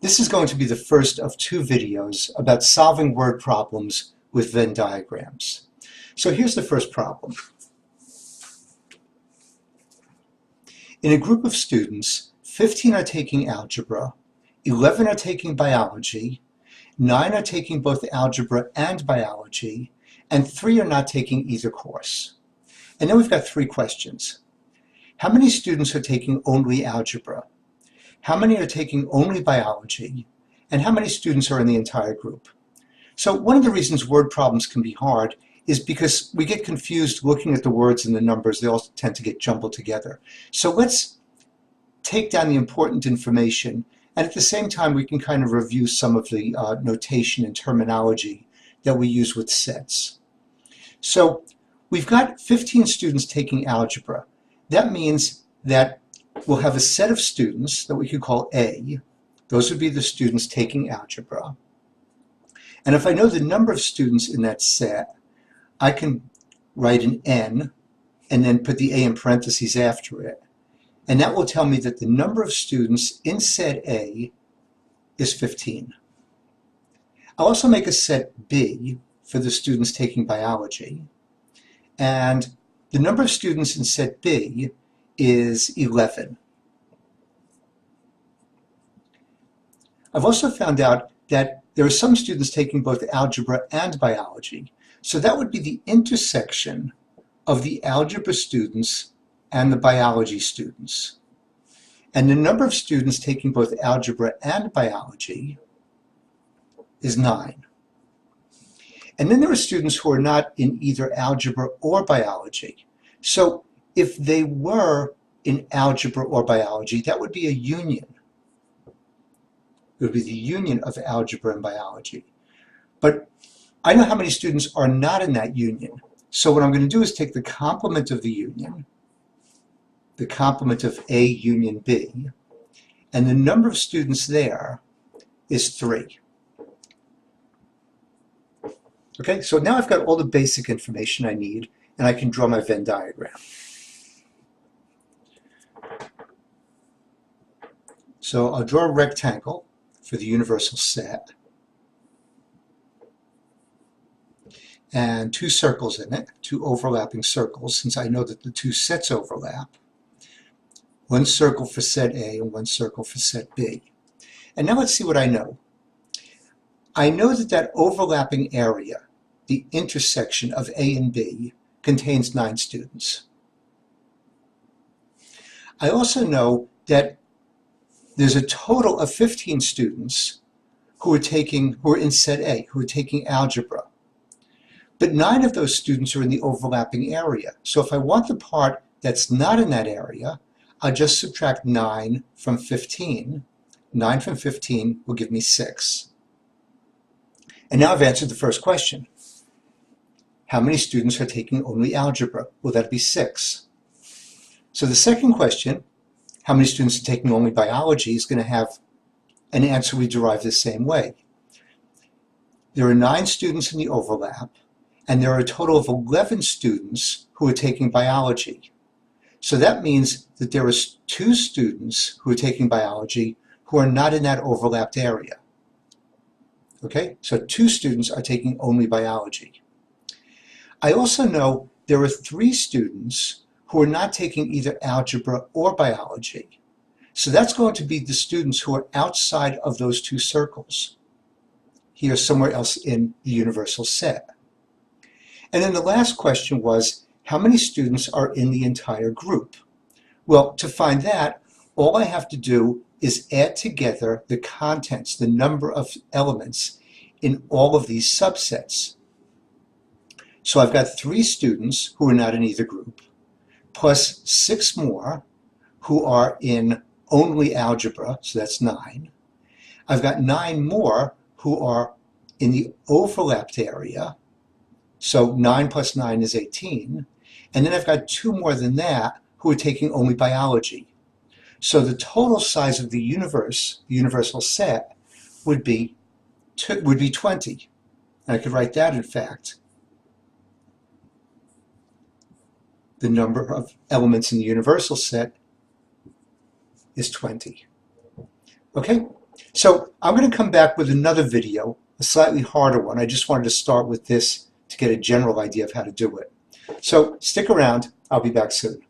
This is going to be the first of two videos about solving word problems with Venn diagrams. So here's the first problem. In a group of students, 15 are taking algebra, 11 are taking biology, 9 are taking both algebra and biology, and 3 are not taking either course. And then we've got three questions. How many students are taking only algebra? How many are taking only biology? And how many students are in the entire group? So one of the reasons word problems can be hard is because we get confused looking at the words and the numbers. They all tend to get jumbled together. So let's take down the important information, and at the same time we can kind of review some of the notation and terminology that we use with sets. So we've got 15 students taking algebra. That means that we'll have a set of students that we could call A. Those would be the students taking algebra. And if I know the number of students in that set, I can write an N and then put the A in parentheses after it. And that will tell me that the number of students in set A is 15. I'll also make a set B for the students taking biology. And the number of students in set B is 11. I've also found out that there are some students taking both algebra and biology. So that would be the intersection of the algebra students and the biology students. And the number of students taking both algebra and biology is 9. And then there are students who are not in either algebra or biology. So if they were in algebra or biology, that would be a union. It would be the union of algebra and biology. But I know how many students are not in that union. So what I'm going to do is take the complement of the union, the complement of A union B, and the number of students there is 3. Okay, so now I've got all the basic information I need, and I can draw my Venn diagram. So I'll draw a rectangle for the universal set, and two circles in it, two overlapping circles, since I know that the two sets overlap. One circle for set A and one circle for set B. And now let's see what I know. I know that that overlapping area, the intersection of A and B, contains 9 students. I also know that there's a total of 15 students who are in set A, who are taking algebra. But 9 of those students are in the overlapping area. So if I want the part that's not in that area, I'll just subtract 9 from 15. 9 from 15 will give me 6. And now I've answered the first question. How many students are taking only algebra? Well, that'd be 6. So the second question, how many students are taking only biology, is going to have an answer we derive the same way. There are 9 students in the overlap, and there are a total of 11 students who are taking biology. So that means that there are 2 students who are taking biology who are not in that overlapped area. Okay, so 2 students are taking only biology. I also know there are 3 students who are not taking either algebra or biology. So that's going to be the students who are outside of those 2 circles, here somewhere else in the universal set. And then the last question was, how many students are in the entire group? Well, to find that, all I have to do is add together the contents, the number of elements in all of these subsets. So I've got 3 students who are not in either group, plus 6 more who are in only algebra, so that's 9. I've got 9 more who are in the overlapped area, so 9 plus 9 is 18. And then I've got 2 more than that who are taking only biology. So the total size of the universe, the universal set, would be 20. And I could write that, in fact, the number of elements in the universal set is 20. Okay, So I'm going to come back with another video, a slightly harder one. I just wanted to start with this to get a general idea of how to do it. So stick around. I'll be back soon.